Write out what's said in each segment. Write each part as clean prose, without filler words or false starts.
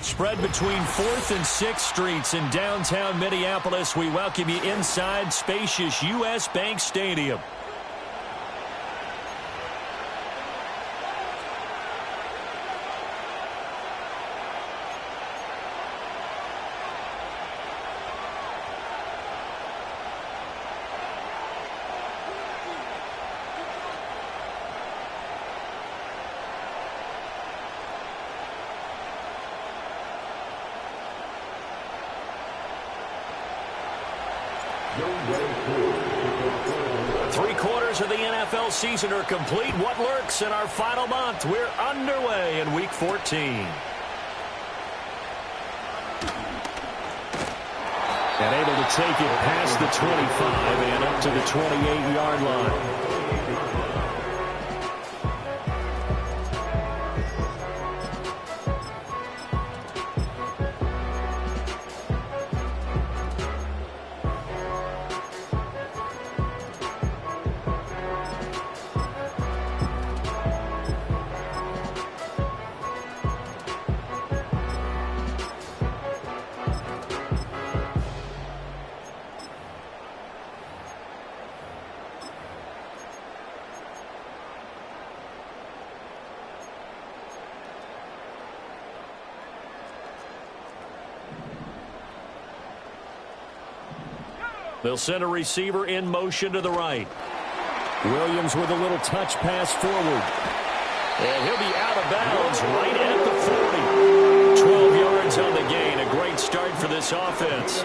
Spread between 4th and 6th Streets in downtown Minneapolis. We welcome you inside spacious U.S. Bank Stadium. Three-quarters of the NFL season are complete. What lurks in our final month? We're underway in Week 14. And able to take it past the 25 and up to the 28-yard line. They'll send a receiver in motion to the right. Williams with a little touch pass forward. And he'll be out of bounds right at the 40. 12 yards on the gain. A great start for this offense.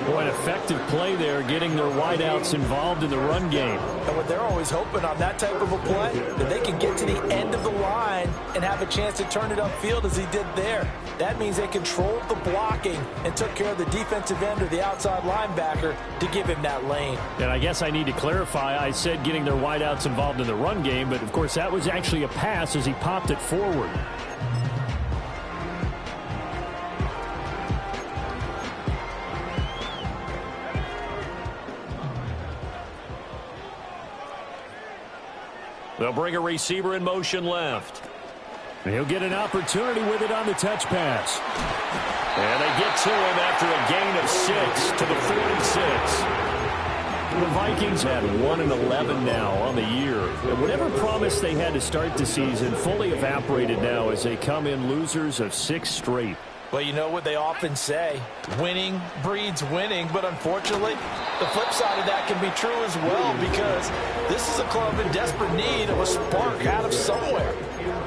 Boy, an effective play there, getting their wideouts involved in the run game. And what they're always hoping on that type of a play, that they can get to the end of the line and have a chance to turn it upfield as he did there. That means they controlled the blocking and took care of the defensive end or the outside linebacker to give him that lane. And I guess I need to clarify, I said getting their wideouts involved in the run game, but of course that was actually a pass as he popped it forward. They'll bring a receiver in motion left. He'll get an opportunity with it on the touch pass. And they get to him after a gain of 6 to the 46. The Vikings had 1-11 now on the year. And whatever promise they had to start the season fully evaporated now as they come in losers of 6 straight. Well, you know what they often say, winning breeds winning, but unfortunately, the flip side of that can be true as well because this is a club in desperate need of a spark out of somewhere.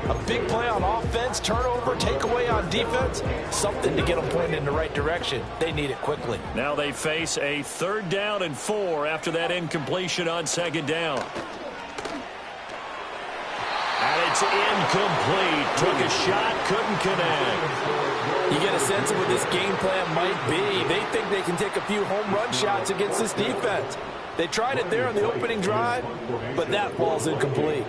A big play on offense, turnover, takeaway on defense, something to get them pointed in the right direction. They need it quickly. Now they face a 3rd down and 4 after that incompletion on 2nd down. And it's incomplete. Took a shot, couldn't connect. You get a sense of what this game plan might be. They think they can take a few home run shots against this defense. They tried it there on the opening drive, but that ball's incomplete.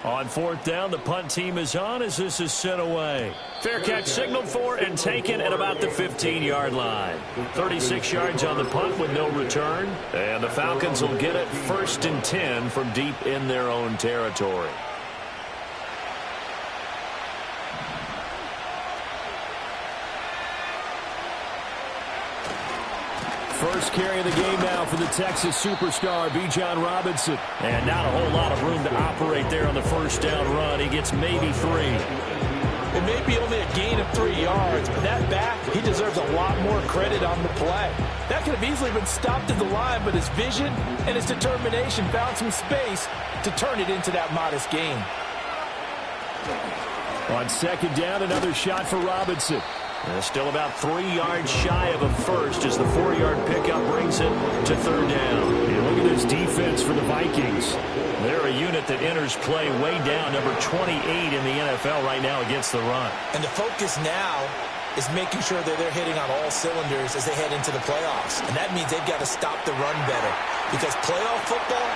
On 4th down, the punt team is on as this is sent away. Fair catch signaled for and taken at about the 15-yard line. 36 yards on the punt with no return. And the Falcons will get it 1st and 10 from deep in their own territory. First carry of the game now for the Texas superstar, Bijan Robinson. And not a whole lot of room to operate there on the 1st down run. He gets maybe 3. It may be only a gain of 3 yards, but that back, he deserves a lot more credit on the play. That could have easily been stopped at the line, but his vision and his determination found some space to turn it into that modest gain. On 2nd down, another shot for Robinson. Still about 3 yards shy of a first as the 4-yard pickup brings it to 3rd down. And look at this defense for the Vikings. They're a unit that enters play way down, number 28 in the NFL right now against the run. And the focus now is making sure that they're hitting on all cylinders as they head into the playoffs. And that means they've got to stop the run better because playoff football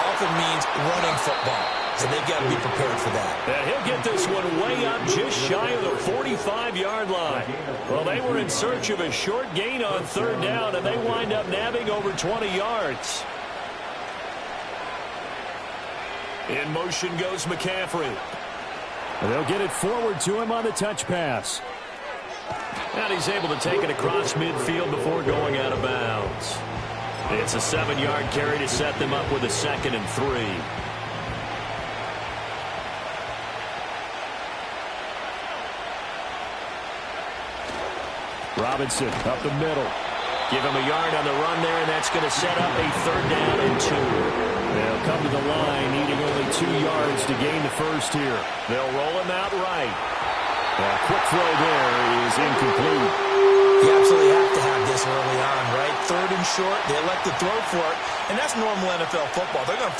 often means running football. So they've got to be prepared for that. And he'll get this one way up just shy of the 45-yard line. Well, they were in search of a short gain on 3rd down, and they wind up nabbing over 20 yards. In motion goes McCaffrey. And they'll get it forward to him on the touch pass. And he's able to take it across midfield before going out of bounds. It's a 7-yard carry to set them up with a 2nd and 3. Robinson up the middle. Give him a yard on the run there, and that's going to set up a 3rd down and 2. They'll come to the line, needing only 2 yards to gain the first here. They'll roll him out right. A quick throw there is incomplete. You absolutely have to have this early on, right? 3rd and short, they elect to throw for it, and that's normal NFL football. They're going to...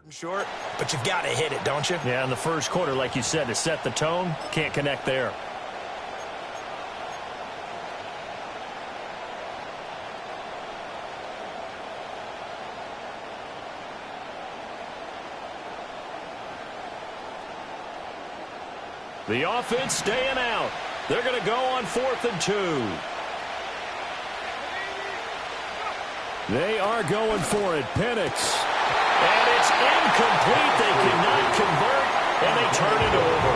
short, but you've got to hit it, don't you? Yeah, in the first quarter, like you said, to set the tone, can't connect there. The offense staying out. They're going to go on 4th and 2. They are going for it. Penix. And it's incomplete. They cannot convert, and they turn it over.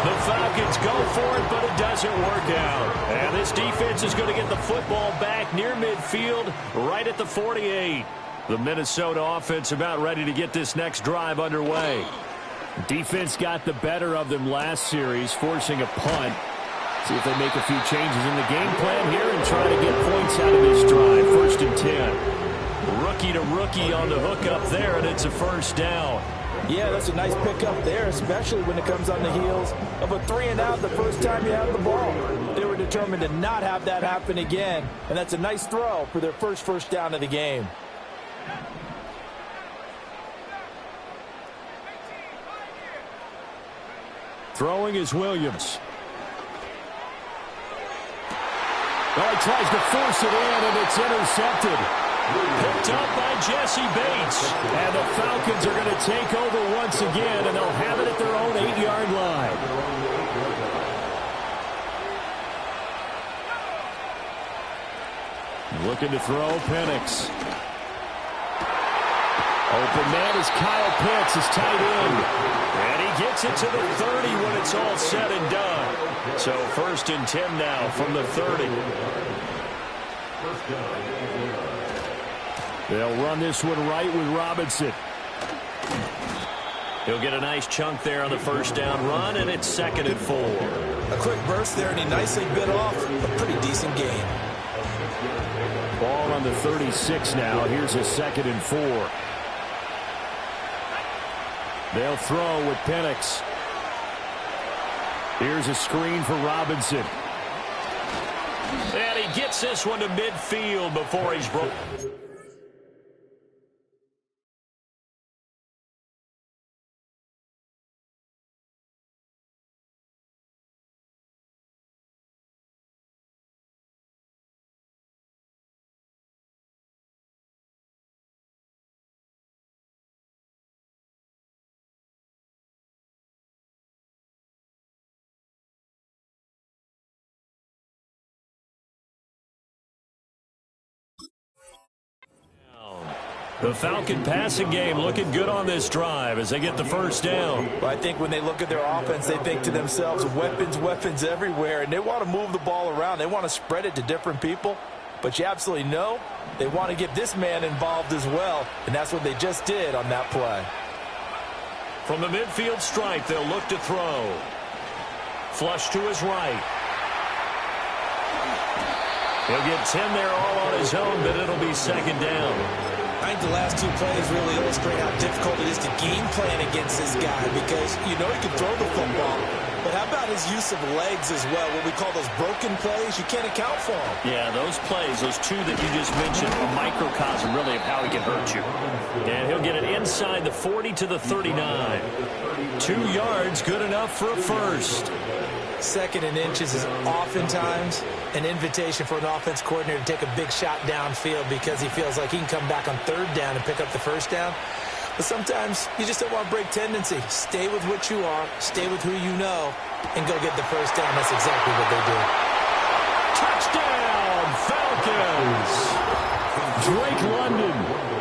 The Falcons go for it, but it doesn't work out. And this defense is going to get the football back near midfield, right at the 48. The Minnesota offense about ready to get this next drive underway. Defense got the better of them last series, forcing a punt. See if they make a few changes in the game plan here and try to get points out of this drive. 1st and 10. Rookie to rookie on the hook up there, and it's a 1st down. Yeah, that's a nice pickup there, especially when it comes on the heels of a 3-and-out the first time you have the ball. They were determined to not have that happen again, and that's a nice throw for their first down of the game. Throwing is Williams. Oh, he tries to force it in, and it's intercepted. Picked up by Jesse Bates. And the Falcons are going to take over once again, and they'll have it at their own 8-yard line. Looking to throw, Penix. Open man is Kyle Pitts, his tight end. And he gets it to the 30 when it's all said and done. So 1st and 10 now from the 30. They'll run this one right with Robinson. He'll get a nice chunk there on the 1st down run, and it's 2nd and 4. A quick burst there, and he nicely bit off a pretty decent gain. Ball on the 36 now. Here's a 2nd and 4. They'll throw with Penix. Here's a screen for Robinson. And he gets this one to midfield before he's broken. The Falcon passing game looking good on this drive as they get the 1st down. Well, I think when they look at their offense, they think to themselves, weapons everywhere, and they want to move the ball around. They want to spread it to different people, but you absolutely know they want to get this man involved as well, and that's what they just did on that play. From the midfield stripe, they'll look to throw. Flush to his right. He'll get 10 there all on his own, but it'll be 2nd down. I think the last 2 plays really illustrate how difficult it is to game plan against this guy because you know he can throw the football, But how about his use of legs as well? What we call those broken plays, you can't account for them. Yeah, those plays, those two that you just mentioned, a microcosm really of how he can hurt you. And he'll get it inside the 40 to the 39. 2 yards, good enough for a first. Second and inches is oftentimes an invitation for an offense coordinator to take a big shot downfield because he feels like he can come back on third down and pick up the first down. But sometimes you just don't want to break tendency. Stay with what you are, stay with who you know, and go get the first down. That's exactly what they do. Touchdown, Falcons! Drake London,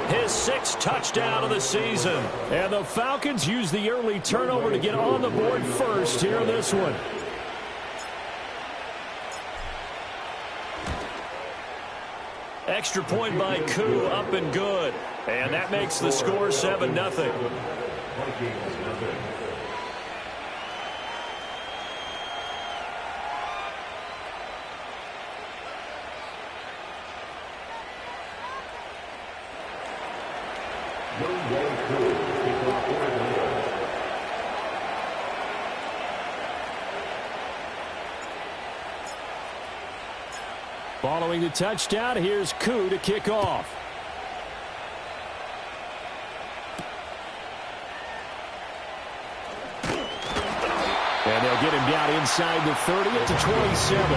his 6th touchdown of the season. And the Falcons use the early turnover to get on the board first here in this one. Extra point by Koo, up and good. And that makes the score 7-0. Following the touchdown, here's Koo to kick off. And they'll get him down inside the 30 at the 27.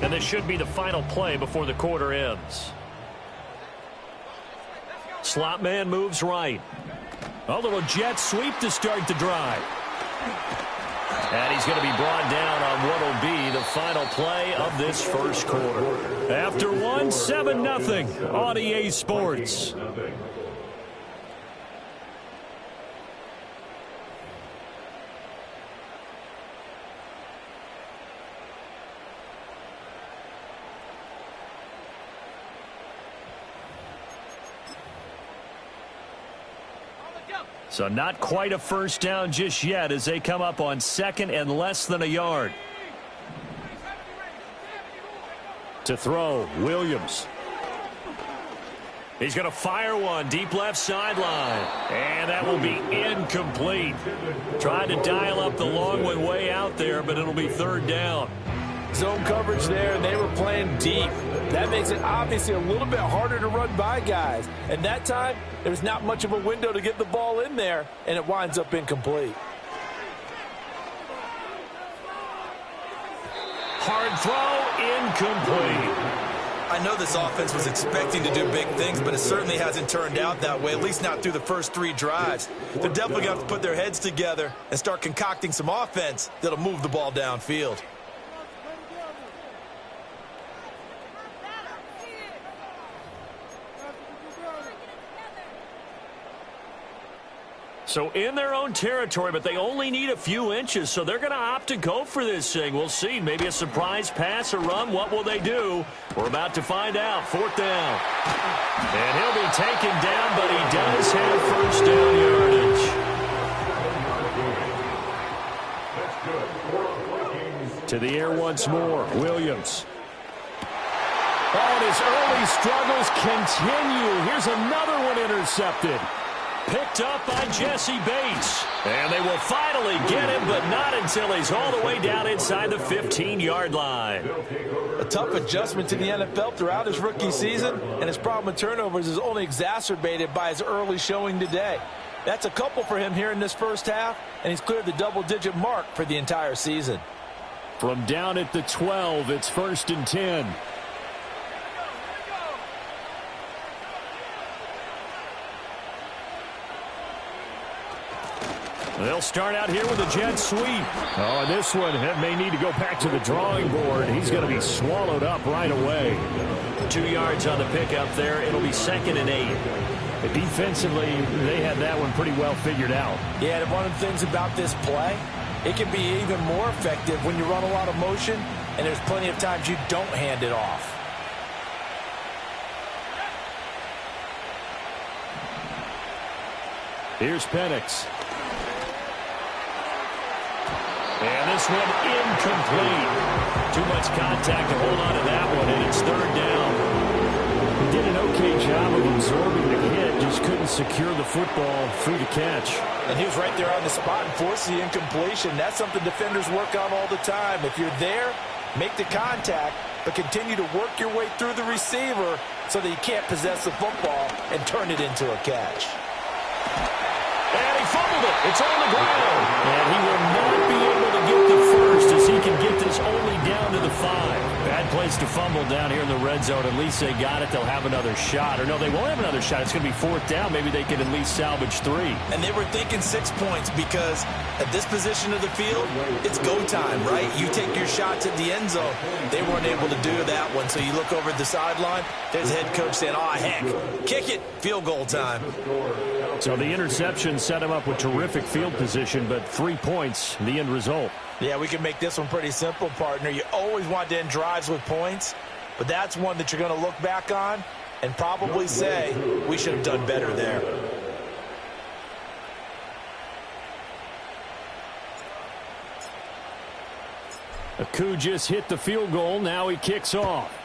And this should be the final play before the quarter ends. Slot man moves right. A little jet sweep to start the drive. And he's going to be brought down on what will be the final play of this first quarter. After 7-0 on EA Sports. So not quite a first down just yet as they come up on 2nd and less than a yard. To throw, Williams. He's going to fire one deep left sideline. And that will be incomplete. Tried to dial up the long one way out there, but it'll be 3rd down. Zone coverage there, and they were playing deep. That makes it obviously a little bit harder to run by guys. And that time, there's not much of a window to get the ball in there, and it winds up incomplete. Hard throw, incomplete. I know this offense was expecting to do big things, but it certainly hasn't turned out that way, at least not through the first 3 drives. They're definitely going to have to put their heads together and start concocting some offense that'll move the ball downfield. So in their own territory, but they only need a few inches, so they're going to opt to go for this thing. We'll see. Maybe a surprise pass or run. What will they do? We're about to find out. 4th down. And he'll be taken down, but he does have first down yardage. To the air once more. Williams. Oh, and his early struggles continue. Here's another one intercepted. Picked up by Jesse Bates. And they will finally get him, but not until he's all the way down inside the 15-yard line. A tough adjustment to the NFL throughout his rookie season, and his problem with turnovers is only exacerbated by his early showing today. That's a couple for him here in this first half, and he's cleared the double-digit mark for the entire season. From down at the 12, it's 1st and 10. They'll start out here with a jet sweep. Oh, and this one may need to go back to the drawing board. He's going to be swallowed up right away. 2 yards on the pickup there. It'll be 2nd and 8. But defensively, they had that one pretty well figured out. Yeah, and one of the things about this play, it can be even more effective when you run a lot of motion, and there's plenty of times you don't hand it off. Here's Penix. And this one incomplete. Too much contact to hold on to that one, and it's 3rd down. He did an okay job of absorbing the hit, just couldn't secure the football through the catch. And he was right there on the spot and forced the incompletion. That's something defenders work on all the time. If you're there, make the contact, but continue to work your way through the receiver so that you can't possess the football and turn it into a catch. And he fumbled it. It's on the ground. And he will not be able to get the first as he can get this only down to the 5. Bad place to fumble down here in the red zone. At least they got it. They'll have another shot. Or no, they won't have another shot. It's going to be 4th down. Maybe they can at least salvage 3. And they were thinking 6 points because at this position of the field, it's go time, right? You take your shots at the end zone. They weren't able to do that one. So you look over at the sideline. There's the head coach saying, oh, heck, kick it. Field goal time. So the interception set him up with terrific field position, but 3 points, the end result. Yeah, we can make this one pretty simple, partner. You always want to end drives with points, but that's one that you're going to look back on and probably say, we should have done better there. Aku just hit the field goal. Now he kicks off.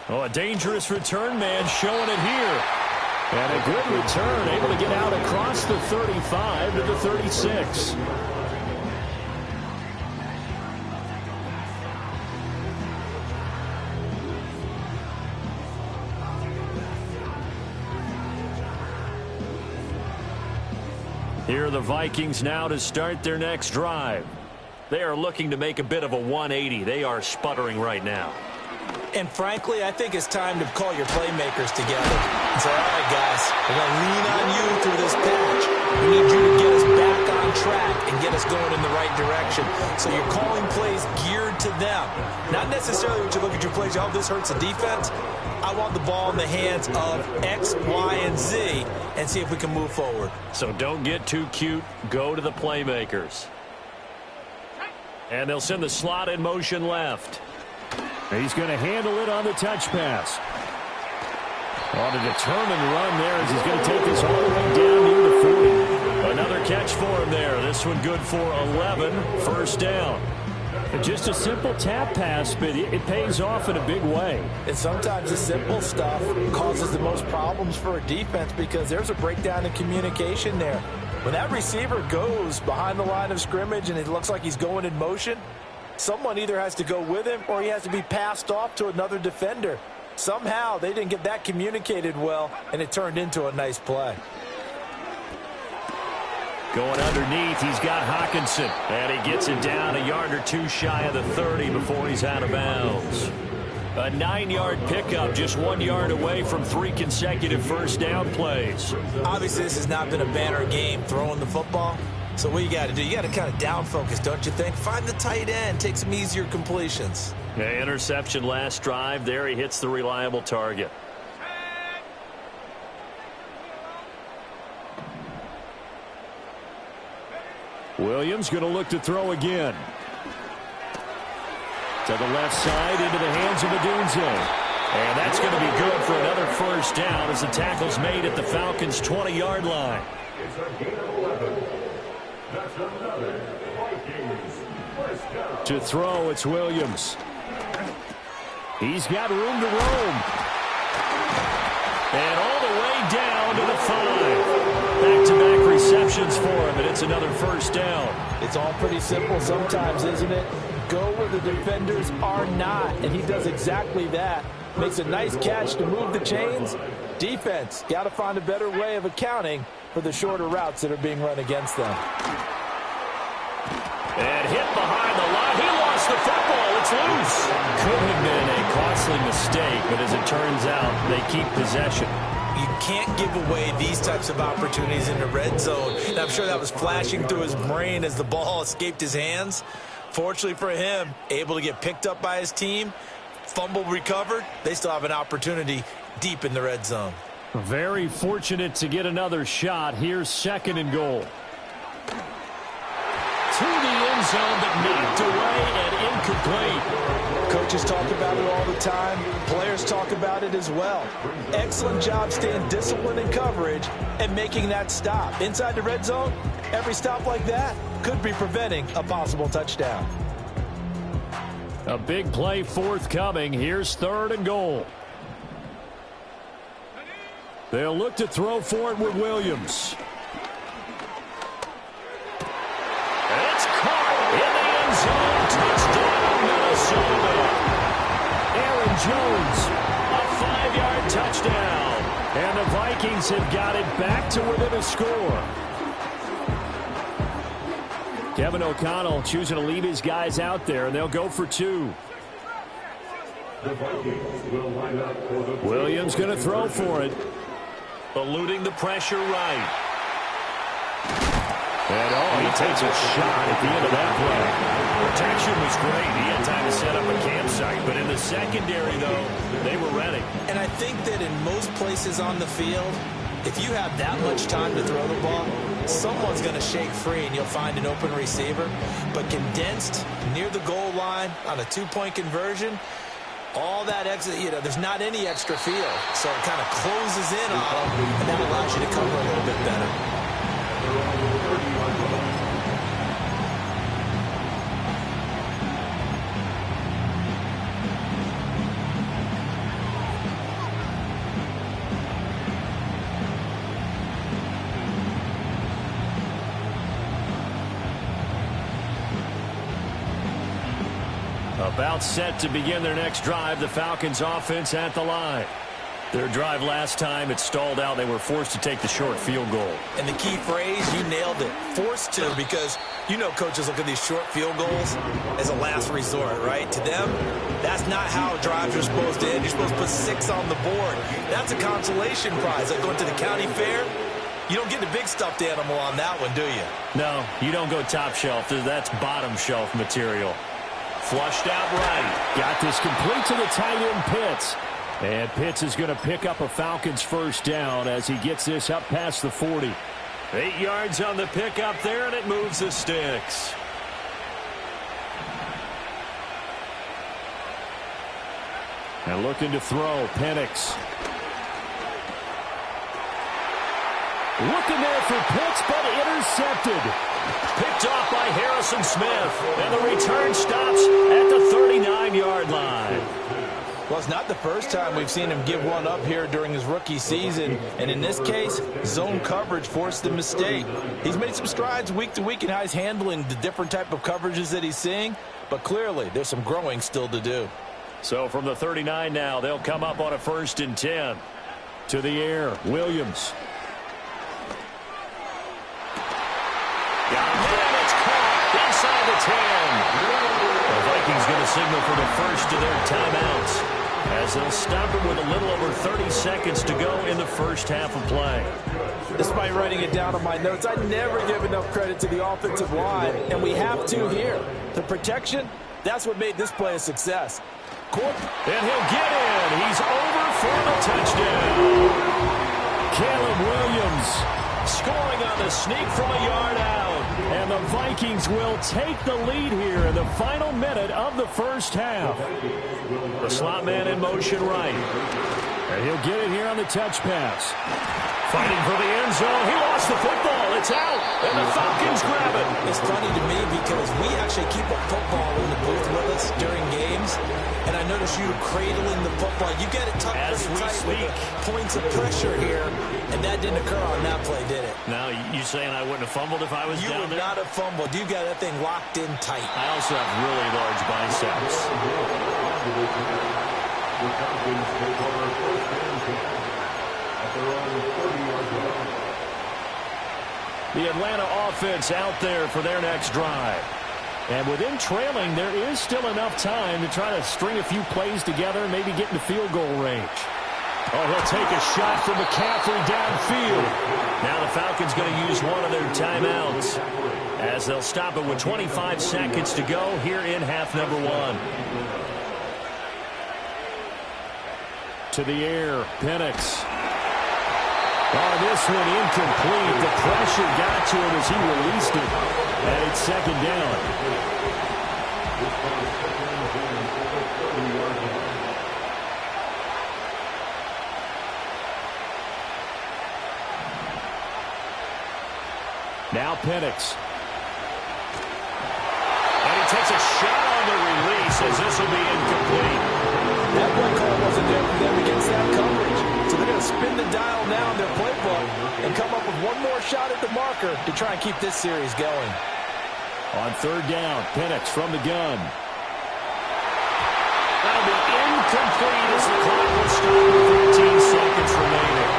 Oh, a dangerous return man showing it here. And a good return, able to get out across the 35 to the 36. Here are the Vikings now to start their next drive. They are looking to make a bit of a 180. They are sputtering right now. And frankly, I think it's time to call your playmakers together and say, all right, guys, we're going to lean on you through this patch. We need you to get us back on track and get us going in the right direction. So you're calling plays geared to them. Not necessarily when you look at your plays, oh, this hurts the defense. I want the ball in the hands of X, Y, and Z and see if we can move forward. So don't get too cute. Go to the playmakers. And they'll send the slot in motion left. He's going to handle it on the touch pass. On a determined run there as he's going to take this all the way down near the 40. Another catch for him there. This one good for 11. 1st down. Just a simple tap pass, but it pays off in a big way. And sometimes the simple stuff causes the most problems for a defense because there's a breakdown in communication there. When that receiver goes behind the line of scrimmage and it looks like he's going in motion, someone either has to go with him or he has to be passed off to another defender. Somehow they didn't get that communicated well, and it turned into a nice play. Going underneath, he's got Hawkinson. And he gets it down a yard or 2 shy of the 30 before he's out of bounds. A 9-yard pickup, just 1 yard away from 3 consecutive 1st down plays. Obviously, this has not been a banner game throwing the football. So what you got to do, you got to kind of down focus, don't you think? Find the tight end, take some easier completions. Yeah, interception last drive. There he hits the reliable target. Williams going to look to throw again. To the left side into the hands of Madunze. And that's going to be good for another 1st down as the tackle's made at the Falcons' 20-yard line. To throw, it's Williams. He's got room to roam. And all the way down to the 5. Back-to-back receptions for him, and it's another 1st down. It's all pretty simple sometimes, isn't it? Go where the defenders are not, and he does exactly that. Makes a nice catch to move the chains. Defense, got to find a better way of accounting for the shorter routes that are being run against them. And hit behind the line. He lost the football. It's loose. Could have been a costly mistake, but as it turns out, they keep possession. You can't give away these types of opportunities in the red zone. And I'm sure that was flashing through his brain as the ball escaped his hands. Fortunately for him, able to get picked up by his team, fumble recovered. They still have an opportunity deep in the red zone. Very fortunate to get another shot. Here's 2nd and goal. To the end zone, but knocked away and incomplete. Coaches talk about it all the time. Players talk about it as well. Excellent job staying disciplined in coverage and making that stop. Inside the red zone, every stop like that could be preventing a possible touchdown. A big play forthcoming. Here's 3rd and goal. They'll look to throw for it with Williams. It's caught in the end zone. Touchdown, Minnesota. Aaron Jones, a 5-yard touchdown. And the Vikings have got it back to within a score. Kevin O'Connell choosing to leave his guys out there, and they'll go for 2. Williams going to throw for it. Eluding the pressure right. And he takes a shot at the end of that play. Protection was great. He had time to set up a campsite. But in the secondary, though, they were ready. And I think that in most places on the field, if you have that much time to throw the ball, someone's going to shake free and you'll find an open receiver. But condensed near the goal line on a 2-point conversion, all that extra, there's not any extra field. So it kind of closes in on them, and that allows you to cover a little bit better. About set to begin their next drive, the Falcons offense at the line. Their drive last time, it stalled out. They were forced to take the short field goal. And the key phrase, you nailed it, forced to, because coaches look at these short field goals as a last resort, right? To them, that's not how drives are supposed to end. You're supposed to put 6 on the board. That's a consolation prize. Like going to the county fair, you don't get the big stuffed animal on that one, do you? No, you don't go top shelf. That's bottom shelf material. Flushed out right. Got this complete to the tight end, Pitts. And Pitts is going to pick up a Falcons first down as he gets this up past the 40. 8 yards on the pickup there, and it moves the sticks. And looking to throw, Penix. Looking there for Pitts, but intercepted. Picked off by Harrison Smith. And the return stops at the 39-yard line. Well, it's not the first time we've seen him give one up here during his rookie season. And in this case, zone coverage forced the mistake. He's made some strides week to week in how he's handling the different type of coverages that he's seeing. But clearly, there's some growing still to do. So from the 39 now, they'll come up on a 1st and 10. To the air, Williams. Got a man, it's caught inside the 10. The Vikings going to signal for the first of their timeouts as they'll stop it with a little over 30 seconds to go in the first half of play. Despite writing it down on my notes, I never give enough credit to the offensive line, and we have to here. The protection, that's what made this play a success. And he'll get in. He's over for the touchdown. Caleb Williams scoring on the sneak from a yard out. And the Vikings will take the lead here in the final minute of the first half. The slot man in motion right. And he'll get it here on the touch pass. Fighting for the end zone. He lost the football. It's out. And the Falcons grab it. It's funny to me because we actually keep a football in the booth with us during games. And I notice you cradling the football. You get it tucked as we speak. Points of pressure here. And that didn't occur on that play, did it? Now, you saying I wouldn't have fumbled if I was down there? You would not have fumbled. You got that thing locked in tight. I also have really large biceps. The Atlanta offense out there for their next drive. And with them trailing, there is still enough time to try to string a few plays together and maybe get into field goal range. Oh, he'll take a shot from McCaffrey downfield. Now the Falcons going to use one of their timeouts as they'll stop it with 25 seconds to go here in half number 1. To the air, Penix. Oh, this one incomplete. The pressure got to him as he released it. And it's 2nd down. Now Penix. And he takes a shot on the release as this will be incomplete. That play call wasn't there for them against that coverage. So they're going to spin the dial now in their playbook and come up with one more shot at the marker to try and keep this series going. On third down, Penix from the gun. That'll be incomplete as the clock will stop with 13 seconds remaining.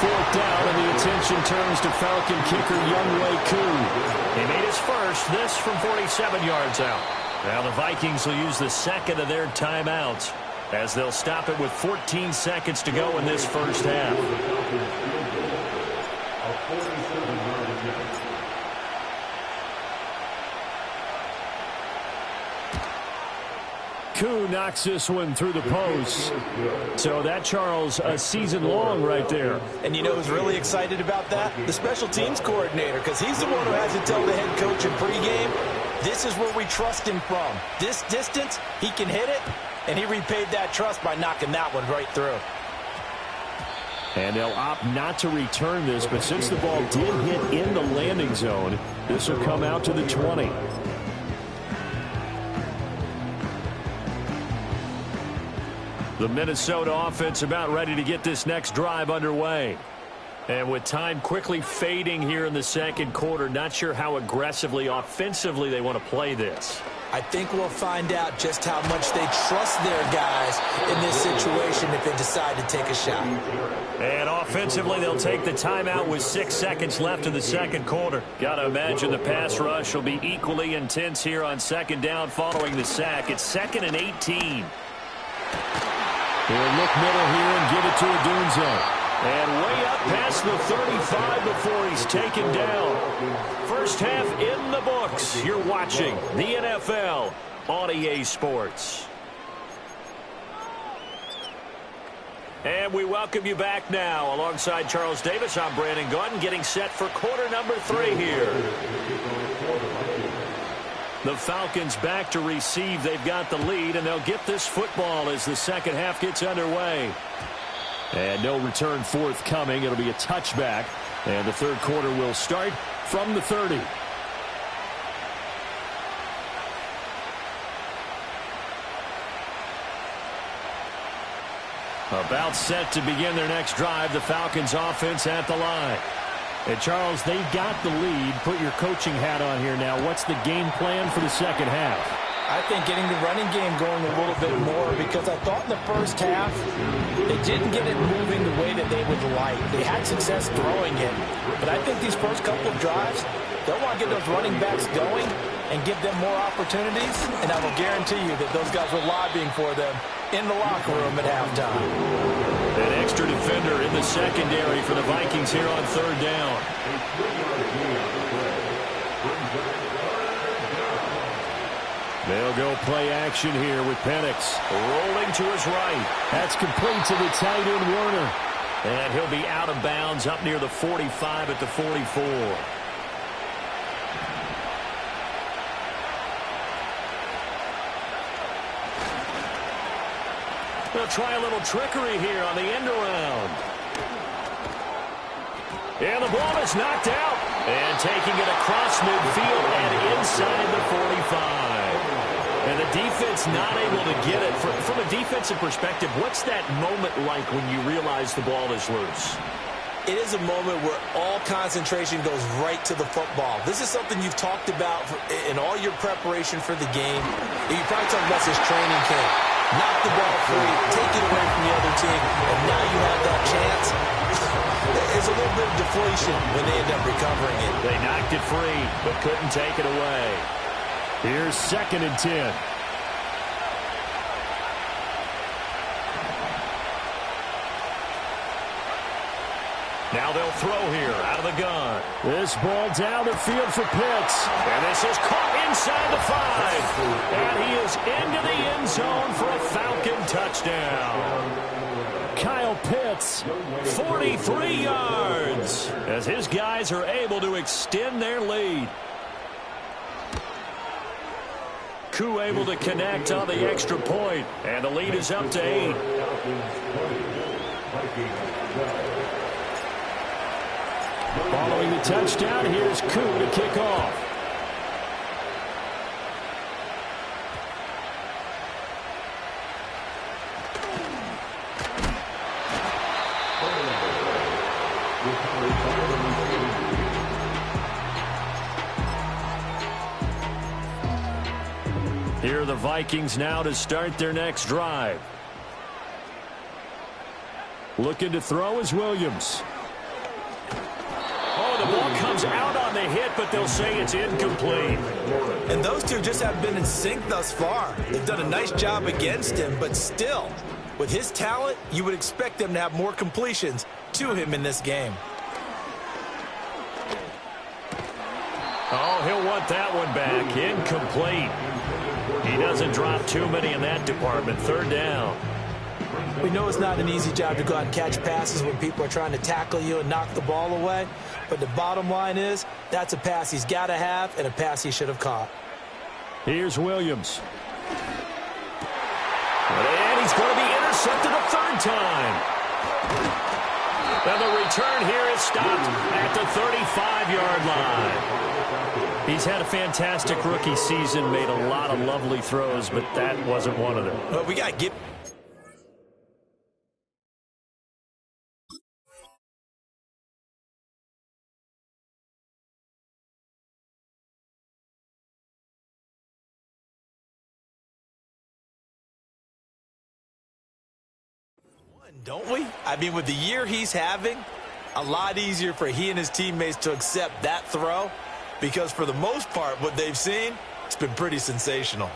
Fourth down, and the attention turns to Falcon kicker Younghoe Koo. He made his first, this from 47 yards out. Now the Vikings will use the second of their timeouts as they'll stop it with 14 seconds to go in this first half. Koo knocks this one through the post. So that, Charles, a season long right there. And you know who's really excited about that? The special teams coordinator, because he's the one who has to tell the head coach in pregame, this is where we trust him from. This distance, he can hit it, and he repaid that trust by knocking that one right through. And they'll opt not to return this, but since the ball did hit in the landing zone, this will come out to the 20. The Minnesota offense about ready to get this next drive underway. And with time quickly fading here in the second quarter, not sure how aggressively, offensively they want to play this. I think we'll find out just how much they trust their guys in this situation if they decide to take a shot. And offensively, they'll take the timeout with 6 seconds left in the second quarter. Got to imagine the pass rush will be equally intense here on second down following the sack. It's 2nd and 18. He'll look middle here and give it to Odunze. And way up past the 35 before he's taken down. First half in the books. You're watching the NFL on EA Sports. And we welcome you back now. Alongside Charles Davis, I'm Brandon Gunn, getting set for quarter number 3 here. The Falcons back to receive. They've got the lead, and they'll get this football as the second half gets underway. And no return forthcoming. It'll be a touchback, and the third quarter will start from the 30. About set to begin their next drive, the Falcons offense at the line. And, Charles, they've got the lead. Put your coaching hat on here now. What's the game plan for the second half? I think getting the running game going a little bit more, because I thought in the first half they didn't get it moving the way that they would like. They had success throwing it. But I think these first couple of drives, they'll want to get those running backs going and give them more opportunities. And I will guarantee you that those guys were lobbying for them in the locker room at halftime. An extra defender in the secondary for the Vikings here on third down. They'll go play action here with Penix. Rolling to his right. That's complete to the tight end, Werner. And he'll be out of bounds up near the 45 at the 44. They'll try a little trickery here on the end around. And the ball is knocked out. And taking it across midfield and inside the 45. And the defense not able to get it. From a defensive perspective, what's that moment like when you realize the ball is loose? It is a moment where all concentration goes right to the football. This is something you've talked about in all your preparation for the game. You probably talked about this training camp. Knock the ball free, take it away from the other team, and now you have that chance. There's a little bit of deflation when they end up recovering it. They knocked it free, but couldn't take it away. Here's 2nd and 10. Now they'll throw here out of the gun. This ball down the field for Pitts. And this is caught inside the 5. And he is into the end zone for a Falcon touchdown. Kyle Pitts, 43 yards, as his guys are able to extend their lead. Koo able to connect on the extra point, and the lead is up to 8. Following the touchdown, here's Koo to kick off. Here are the Vikings now to start their next drive. Looking to throw is Williams. Oh, the ball comes out on the hit, but they'll say it's incomplete. And those two just have been in sync thus far. They've done a nice job against him, but still, with his talent, you would expect them to have more completions to him in this game. Oh, he'll want that one back. Incomplete. He doesn't drop too many in that department. Third down. We know it's not an easy job to go out and catch passes when people are trying to tackle you and knock the ball away. But the bottom line is, that's a pass he's got to have and a pass he should have caught. Here's Williams. And he's going to be intercepted a third time. And the return here is stopped at the 35-yard line. He's had a fantastic rookie season, made a lot of lovely throws, but that wasn't one of them. Well, we got to get... Don't we? I mean, with the year he's having, a lot easier for he and his teammates to accept that throw, because for the most part, what they've seen, it's been pretty sensational.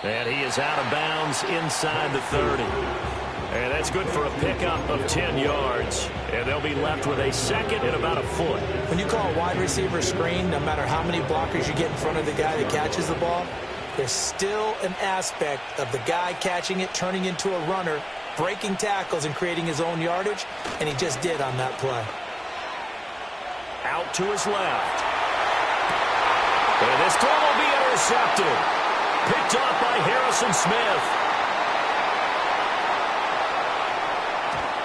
And he is out of bounds inside the 30. And that's good for a pickup of 10 yards. And they'll be left with a second and about a foot. When you call a wide receiver screen, no matter how many blockers you get in front of the guy that catches the ball, there's still an aspect of the guy catching it, turning into a runner, breaking tackles and creating his own yardage, and he just did on that play. Out to his left. And this throw will be intercepted. Picked off by Harrison Smith.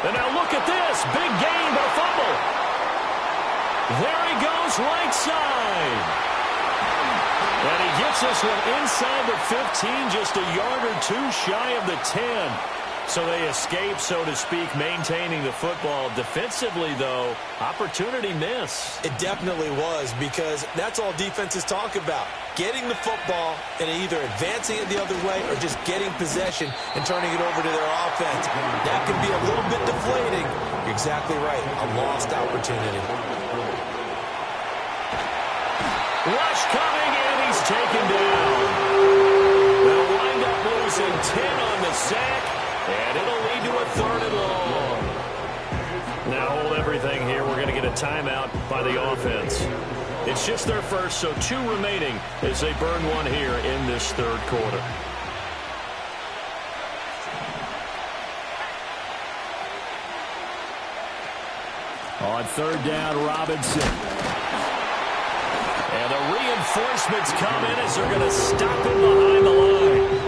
And now look at this. Big gain, but a fumble. There he goes, right side. And he gets this one inside the 15, just a yard or two shy of the 10. So they escape, so to speak, maintaining the football. Defensively, though, opportunity miss. It definitely was, because that's all defenses talk about. Getting the football and either advancing it the other way or just getting possession and turning it over to their offense. That can be a little bit deflating. You're exactly right. A lost opportunity. Rush coming, and he's taken down. They'll wind up losing 10 on the sack. And it'll lead to a third and long. Now hold everything here. We're going to get a timeout by the offense. It's just their first, so 2 remaining as they burn one here in this third quarter. On third down, Robinson. And the reinforcements come in as they're going to stop him behind the line.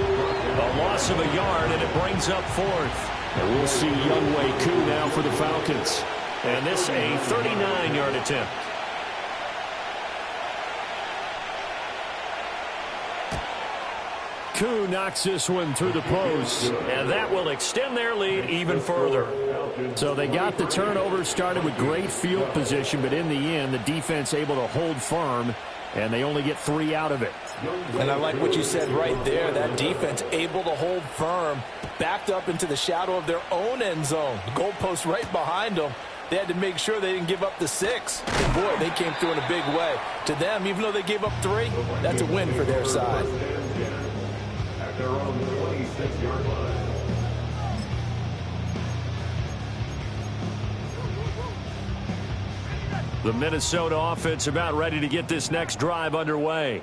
A loss of a yard, and it brings up fourth. And we'll see Younghoe Koo now for the Falcons. And this a 39-yard attempt. Koo knocks this one through the post, and that will extend their lead even further. So they got the turnover, started with great field position, but in the end, the defense able to hold firm, and they only get 3 out of it. And I like what you said right there. That defense able to hold firm, backed up into the shadow of their own end zone. The goalpost right behind them. They had to make sure they didn't give up the 6. And boy, they came through in a big way. To them, even though they gave up 3, that's a win for their side. At their own 26-yard line. The Minnesota offense about ready to get this next drive underway.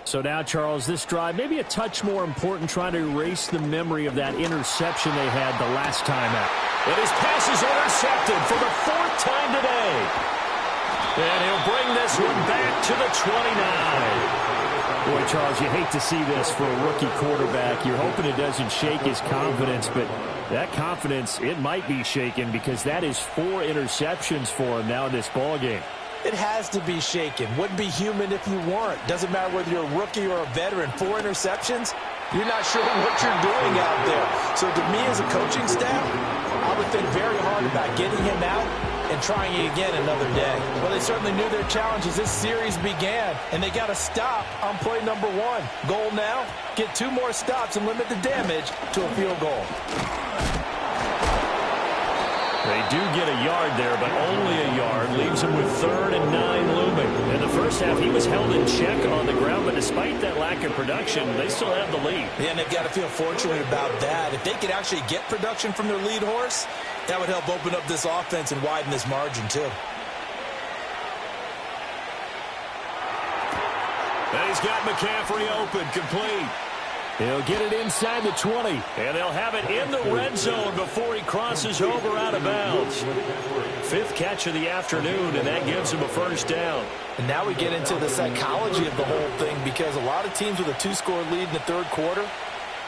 So now, Charles, this drive maybe a touch more important, trying to erase the memory of that interception they had the last time out. And his pass is intercepted for the 4th time today. And he'll bring this one back to the 29. Boy, Charles, you hate to see this for a rookie quarterback. You're hoping it doesn't shake his confidence, but that confidence, it might be shaken because that is 4 interceptions for him now in this ballgame. It has to be shaken. Wouldn't be human if you weren't. Doesn't matter whether you're a rookie or a veteran. 4 interceptions, you're not sure what you're doing out there. So to me as a coaching staff, I would think very hard about getting him out and trying it again another day. Well, they certainly knew their challenge as this series began, and they got to stop on play number 1. Goal now, get 2 more stops and limit the damage to a field goal. They do get a yard there, but only a yard. Leaves him with 3rd and 9 looming. In the first half, he was held in check on the ground, but despite that lack of production, they still have the lead. Yeah, and they've got to feel fortunate about that. If they could actually get production from their lead horse, that would help open up this offense and widen this margin, too. And he's got McCaffrey open, complete. He'll get it inside the 20, and they'll have it in the red zone before he crosses over out of bounds. 5th catch of the afternoon, and that gives him a first down. And now we get into the psychology of the whole thing, because a lot of teams with a 2-score lead in the 3rd quarter,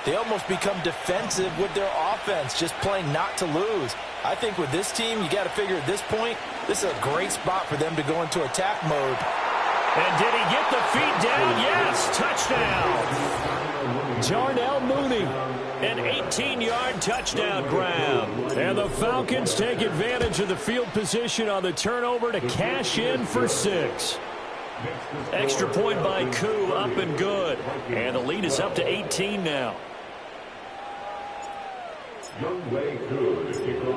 they almost become defensive with their offense, just playing not to lose. I think with this team, you got to figure at this point, this is a great spot for them to go into attack mode. And did he get the feet down? Yes, touchdown. Darnell Mooney, an 18-yard touchdown grab. And the Falcons take advantage of the field position on the turnover to cash in for 6. Extra point by Koo, up and good. And the lead is up to 18 now.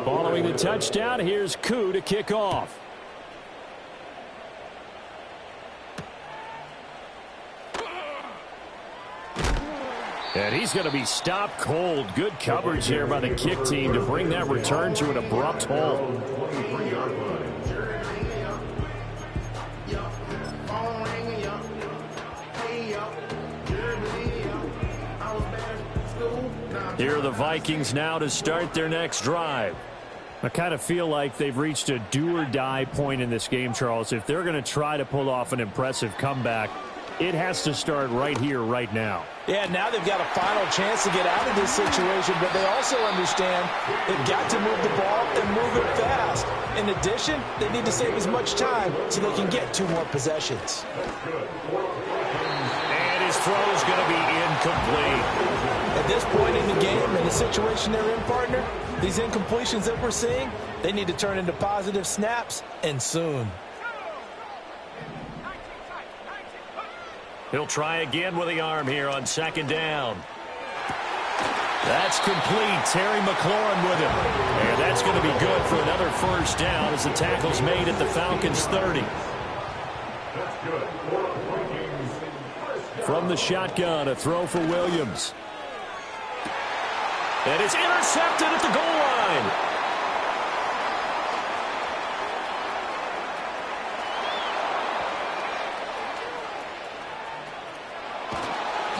Following the touchdown, here's Koo to kick off. And he's going to be stopped cold. Good coverage here by the kick team to bring that return to an abrupt halt. Here are the Vikings now to start their next drive. I kind of feel like they've reached a do-or-die point in this game, Charles. If they're going to try to pull off an impressive comeback, it has to start right here, right now. Yeah, now they've got a final chance to get out of this situation, but they also understand they've got to move the ball and move it fast. In addition, they need to save as much time so they can get 2 more possessions. And his throw is going to be incomplete. At this point in the game, in the situation they're in, partner, these incompletions that we're seeing, they need to turn into positive snaps, and soon. He'll try again with the arm here on 2nd down. That's complete. Terry McLaurin with him. And that's going to be good for another first down as the tackle's made at the Falcons' 30. From the shotgun, a throw for Williams. And it's intercepted at the goal line.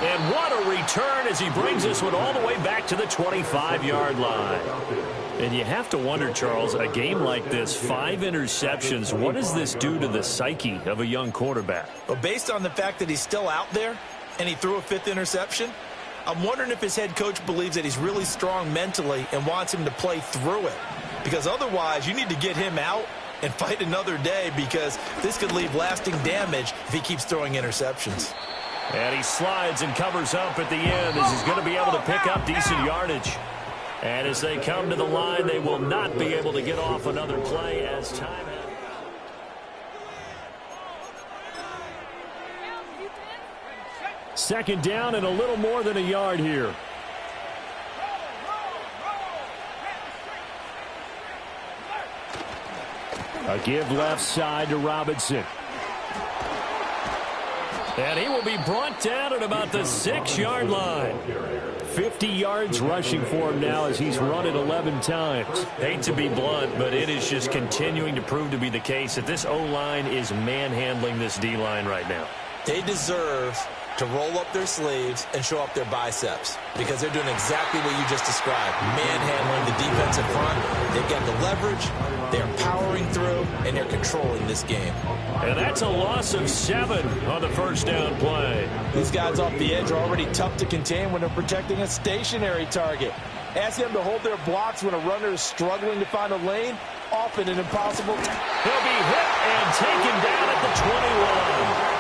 And what a return as he brings this one all the way back to the 25-yard line. And you have to wonder, Charles, a game like this, 5 interceptions, what does this do to the psyche of a young quarterback? Well, based on the fact that he's still out there and he threw a 5th interception, I'm wondering if his head coach believes that he's really strong mentally and wants him to play through it. Because otherwise, you need to get him out and fight another day, because this could leave lasting damage if he keeps throwing interceptions. And he slides and covers up at the end as he's going to be able to pick up decent yardage. And as they come to the line, they will not be able to get off another play as time has. Second down and a little more than a yard here. A give left side to Robinson. And he will be brought down at about the 6-yard line. 50 yards rushing for him now as he's run it 11 times. Hate to be blunt, but it is just continuing to prove to be the case that this O-line is manhandling this D-line right now. They deserve to roll up their sleeves and show up their biceps because they're doing exactly what you just described, manhandling the defensive front. They've got the leverage, they're powering through, and they're controlling this game. And that's a loss of 7 on the first down play. These guys off the edge are already tough to contain when they're protecting a stationary target. Ask them to hold their blocks when a runner is struggling to find a lane, often an impossible. He'll be hit and taken down at the 21.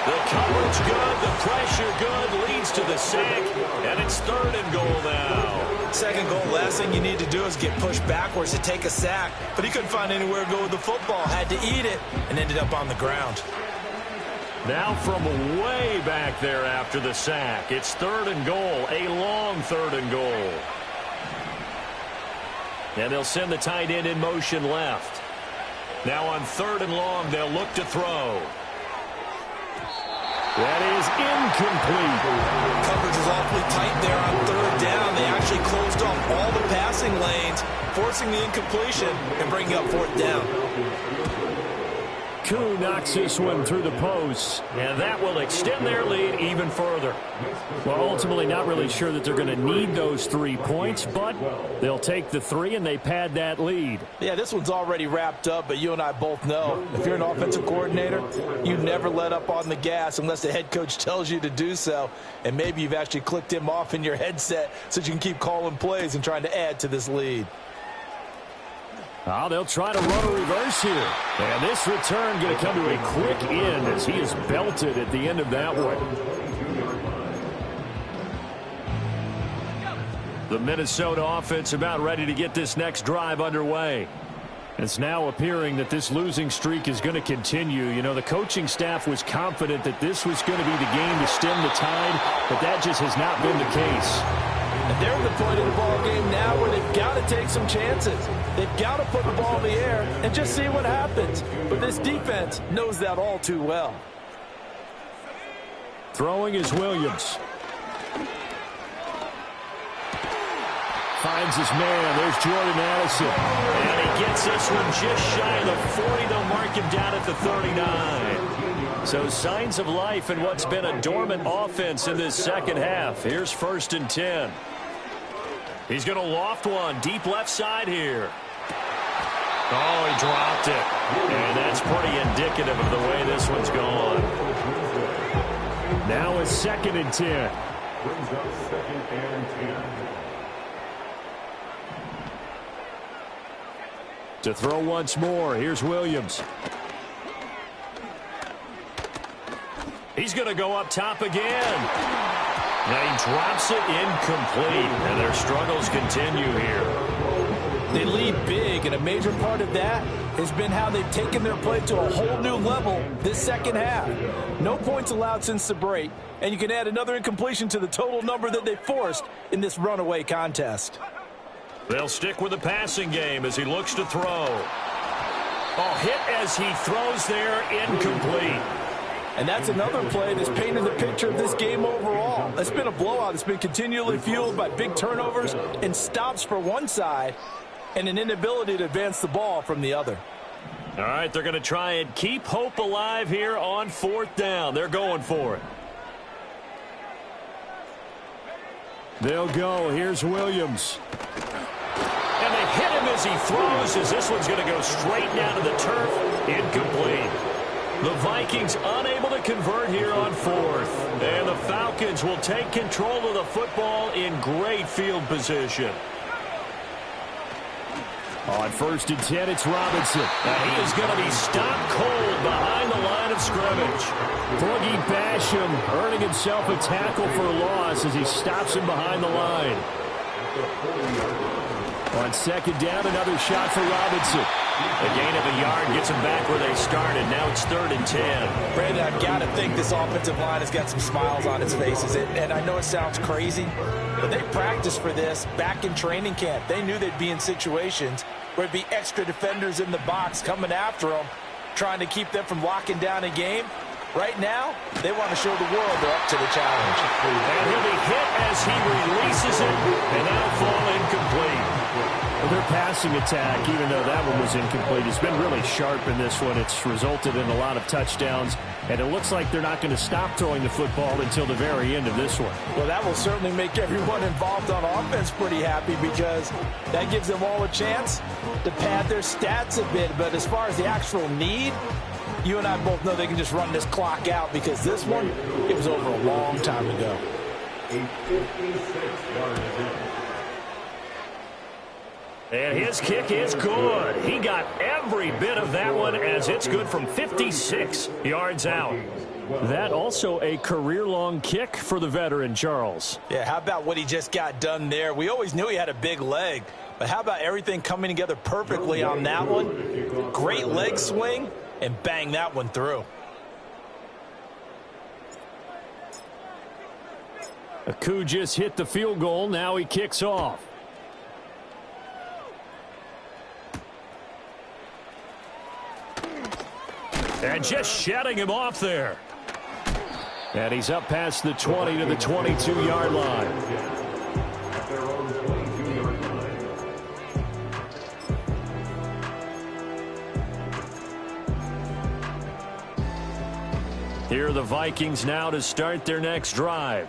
The coverage good, the pressure good, leads to the sack, and it's 3rd and goal now. Second goal, last thing you need to do is get pushed backwards to take a sack, but he couldn't find anywhere to go with the football, had to eat it, and ended up on the ground. Now from way back there after the sack, it's 3rd and goal, a long 3rd and goal. And they'll send the tight end in motion left. Now on 3rd and long, they'll look to throw. That is incomplete. Coverage is awfully tight there on 3rd down. They actually closed off all the passing lanes, forcing the incompletion and bringing up 4th down. Koo knocks this one through the posts, and that will extend their lead even further. Well, ultimately not really sure that they're going to need those 3 points, but they'll take the 3 and they pad that lead. Yeah, this one's already wrapped up, but you and I both know if you're an offensive coordinator, you never let up on the gas unless the head coach tells you to do so, and maybe you've actually clicked him off in your headset so that you can keep calling plays and trying to add to this lead. Oh, they'll try to run a reverse here. And this return going to come to a quick end as he is belted at the end of that one. The Minnesota offense about ready to get this next drive underway. It's now appearing that this losing streak is going to continue. You know, the coaching staff was confident that this was going to be the game to stem the tide, but that just has not been the case. And they're at the point of the ball game now where they've got to take some chances. They've got to put the ball in the air and just see what happens. But this defense knows that all too well. Throwing is Williams. Finds his man. There's Jordan Addison. And he gets this one just shy of the 40. They'll mark him down at the 39. So signs of life in what's been a dormant offense in this second half. Here's 1st and 10. He's going to loft one deep left side here. Oh, he dropped it. And that's pretty indicative of the way this one's gone. Now it's 2nd and 10. Brings up 2nd and 10. To throw once more, here's Williams. He's going to go up top again. Now he drops it incomplete, and their struggles continue here. They lead big, and a major part of that has been how they've taken their play to a whole new level this second half. No points allowed since the break, and you can add another incompletion to the total number that they forced in this runaway contest. They'll stick with the passing game as he looks to throw. Oh, hit as he throws there, incomplete. And that's another play that's painted the picture of this game overall. It's been a blowout. It's been continually fueled by big turnovers and stops for one side and an inability to advance the ball from the other. All right, they're going to try and keep hope alive here on 4th down. They're going for it. They'll go. Here's Williams. And they hit him as he throws, as this one's going to go straight down to the turf. Incomplete. The Vikings unable to convert here on 4th. And the Falcons will take control of the football in great field position. On 1st and 10, it's Robinson. Now he is going to be stopped cold behind the line of scrimmage. Dougie Basham earning himself a tackle for a loss as he stops him behind the line. On 2nd down, another shot for Robinson. A gain of a yard gets them back where they started. Now it's 3rd and 10. Brandon, I've got to think this offensive line has got some smiles on its faces. And I know it sounds crazy, but they practiced for this back in training camp. They knew they'd be in situations where it'd be extra defenders in the box coming after them, trying to keep them from locking down a game. Right now, they want to show the world they're up to the challenge. And he'll be hit as he releases it, and that'll fall incomplete. Their passing attack, even though that one was incomplete, has been really sharp in this one. It's resulted in a lot of touchdowns, and it looks like they're not going to stop throwing the football until the very end of this one. Well, that will certainly make everyone involved on offense pretty happy because that gives them all a chance to pad their stats a bit. But as far as the actual need, you and I both know they can just run this clock out because this one, it was over a long time ago. A 56-yard attempt. And his kick is good. He got every bit of that one as it's good from 56 yards out. That also a career-long kick for the veteran, Charles. Yeah, how about what he just got done there? We always knew he had a big leg, but how about everything coming together perfectly on that one? Great leg swing, and bang that one through. Aku just hit the field goal. Now he kicks off. And just shutting him off there. And he's up past the 20 to the 22-yard line. At their own 22-yard line. Here are the Vikings now to start their next drive.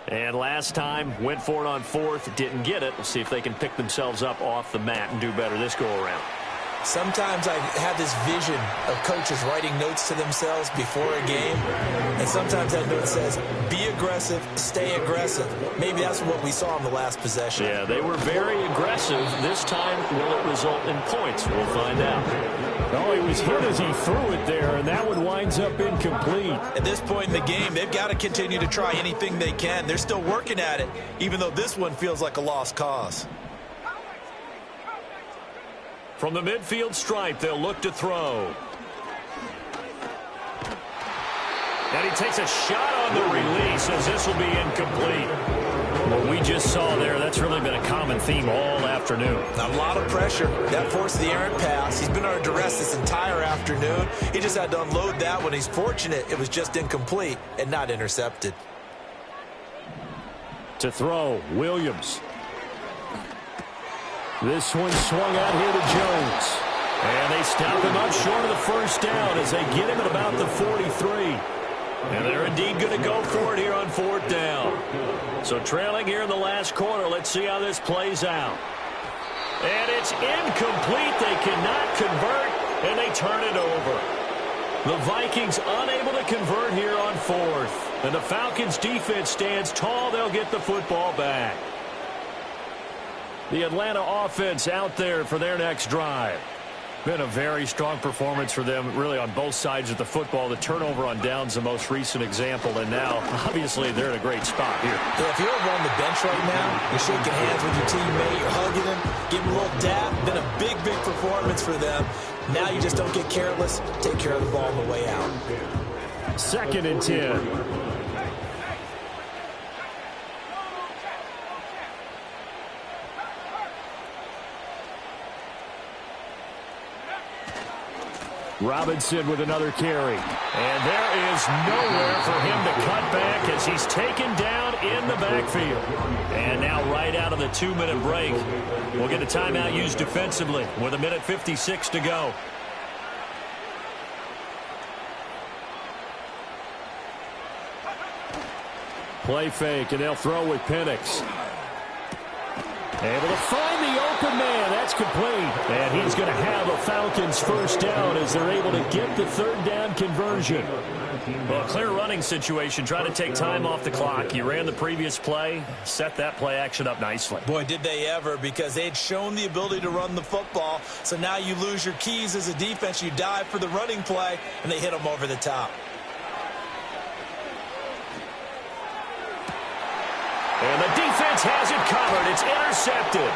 And last time, went for it on fourth, didn't get it. We'll see if they can pick themselves up off the mat and do better this go-around. Sometimes I have this vision of coaches writing notes to themselves before a game, and sometimes that note says, be aggressive, stay aggressive. Maybe that's what we saw in the last possession. Yeah, they were very aggressive. This time, will it result in points? We'll find out. Oh, he was hit as he threw it there, and that one winds up incomplete. At this point in the game, they've got to continue to try anything they can. They're still working at it, even though this one feels like a lost cause. From the midfield stripe, they'll look to throw. And he takes a shot on the release as this will be incomplete. What we just saw there, that's really been a common theme all afternoon. A lot of pressure. That forced the errant pass. He's been under duress this entire afternoon. He just had to unload that one. He's fortunate it was just incomplete and not intercepted. To throw, Williams. This one swung out here to Jones. And they stop him up short of the first down as they get him at about the 43. And they're indeed going to go for it here on fourth down. So trailing here in the last quarter, let's see how this plays out. And it's incomplete. They cannot convert, and they turn it over. The Vikings unable to convert here on fourth. And the Falcons' defense stands tall. They'll get the football back. The Atlanta offense out there for their next drive. Been a very strong performance for them, really, on both sides of the football. The turnover on downs, the most recent example, and now, obviously, they're in a great spot here. Yeah, if you're over on the bench right now, you're shaking hands with your teammate, you're hugging him, giving him a little dab. Been a big, big performance for them. Now you just don't get careless. Take care of the ball on the way out. 2nd and 10. Robinson with another carry. And there is nowhere for him to cut back as he's taken down in the backfield. And now right out of the 2-minute break, we'll get a timeout used defensively with 1:56 to go. Play fake, and they'll throw with Penix. Able to find the open man. That's complete. And he's going to have a Falcons first down as they're able to get the 3rd down conversion. Well, a clear running situation. Trying to take time off the clock. You ran the previous play. Set that play action up nicely. Boy, did they ever, because they had shown the ability to run the football. So now you lose your keys as a defense. You dive for the running play, and they hit them over the top. And the defense has it covered. It's intercepted.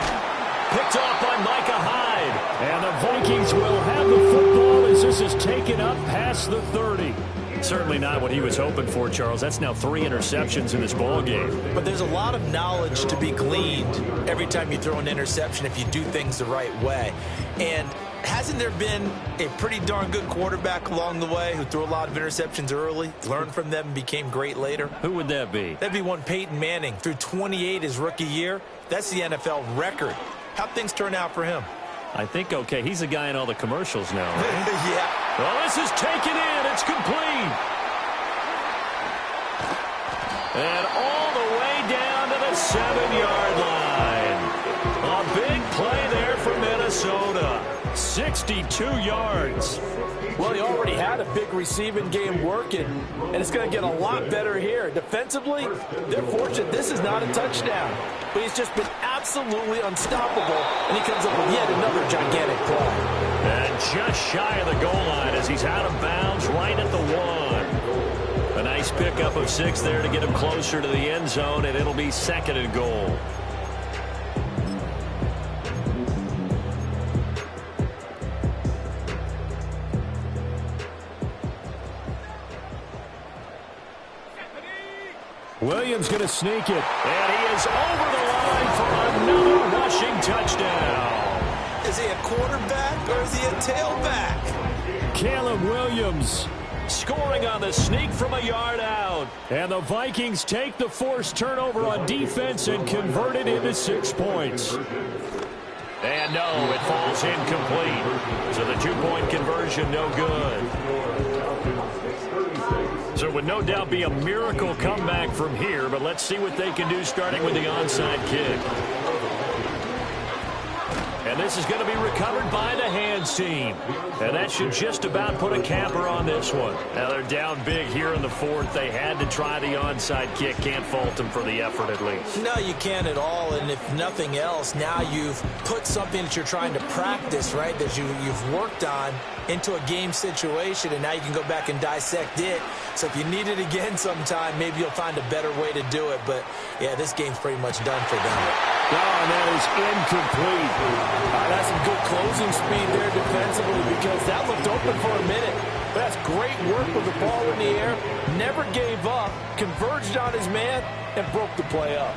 Picked off by Micah Hyde. And the Vikings will have the football as this is taken up past the 30. Certainly not what he was hoping for, Charles. That's now 3 interceptions in this ball game. But there's a lot of knowledge to be gleaned every time you throw an interception if you do things the right way. And hasn't there been a pretty darn good quarterback along the way who threw a lot of interceptions early, learned from them, and became great later? Who would that be? That'd be one Peyton Manning. Threw 28 his rookie year. That's the NFL record How'd things turn out for him? I think okay. He's a guy in all the commercials now, right? Yeah. Well, this is taken in. It's complete. And all the way down to the 7-yard line. A big play there for Minnesota. 62 yards. Well, he already had a big receiving game working, and it's going to get a lot better here. Defensively, they're fortunate this is not a touchdown. But he's just been absolutely unstoppable, and he comes up with yet another gigantic play. And just shy of the goal line as he's out of bounds right at the 1. A nice pickup of 6 there to get him closer to the end zone, and it'll be 2nd and goal. Williams going to sneak it. And he is over the line for another rushing touchdown. Is he a quarterback or is he a tailback? Caleb Williams scoring on the sneak from a yard out. And the Vikings take the forced turnover on defense and convert it into 6 points. And no, it falls incomplete. So the 2-point conversion no good. So it would no doubt be a miracle comeback from here, but let's see what they can do starting with the onside kick. And this is going to be recovered by the hands team. And that should just about put a capper on this one. Now they're down big here in the 4th. They had to try the onside kick. Can't fault them for the effort at least. No, you can't at all. And if nothing else, now you've put something that you're trying to practice, right, that you've worked on into a game situation, and now you can go back and dissect it. So if you need it again sometime, maybe you'll find a better way to do it. But, yeah, this game's pretty much done for them. Oh, and that is incomplete. That's some good closing speed there defensively because that looked open for a minute. But that's great work with the ball in the air. Never gave up, converged on his man, and broke the play up.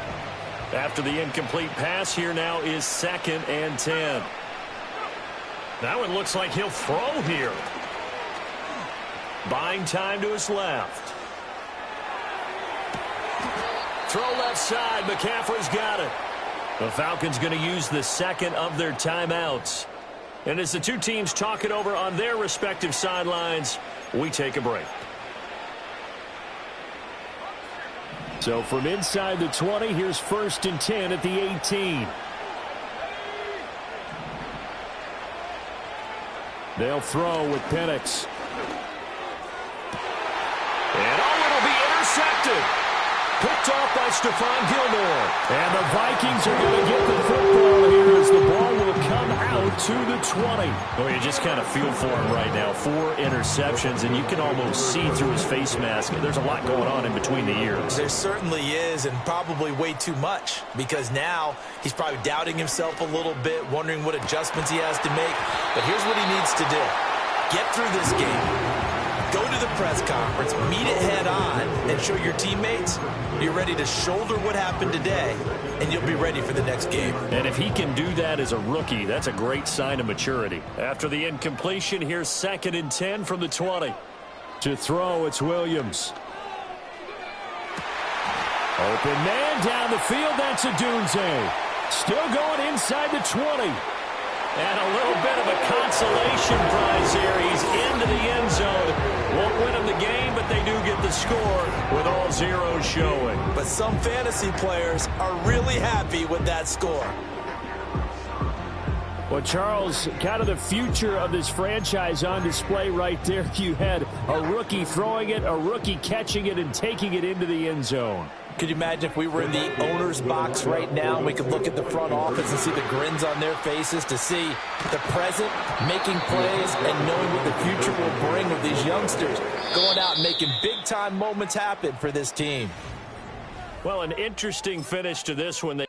After the incomplete pass, here now is 2nd and 10. That one looks like he'll throw here. Buying time to his left. Throw left side. McCaffrey's got it. The Falcons going to use the 2nd of their timeouts. And as the two teams talk it over on their respective sidelines, we take a break. So from inside the 20, here's 1st and 10 at the 18. They'll throw with Penix. And it'll be intercepted. Picked off by Stephon Gilmore. And the Vikings are going to get the football here as the ball will come out to the 20. Oh, you just kind of feel for him right now. 4 interceptions, and you can almost see through his face mask. There's a lot going on in between the ears. There certainly is, and probably way too much, because now he's probably doubting himself a little bit, wondering what adjustments he has to make. But here's what he needs to do. Get through this game. Go to the press conference, meet it head on, and show your teammates you're ready to shoulder what happened today, and you'll be ready for the next game. And if he can do that as a rookie, that's a great sign of maturity. After the incompletion, here's 2nd and 10 from the 20. To throw, it's Williams. Open man down the field, that's Adunze. Still going inside the 20. And a little bit of a consolation prize here. He's into the end zone. Won't win him the game, but they do get the score with all zeros showing. But some fantasy players are really happy with that score. Well, Charles, kind of the future of this franchise on display right there. You had a rookie throwing it, a rookie catching it, and taking it into the end zone. Could you imagine if we were in the owner's box right now and we could look at the front office and see the grins on their faces to see the present making plays and knowing what the future will bring with these youngsters going out and making big-time moments happen for this team? Well, an interesting finish to this one.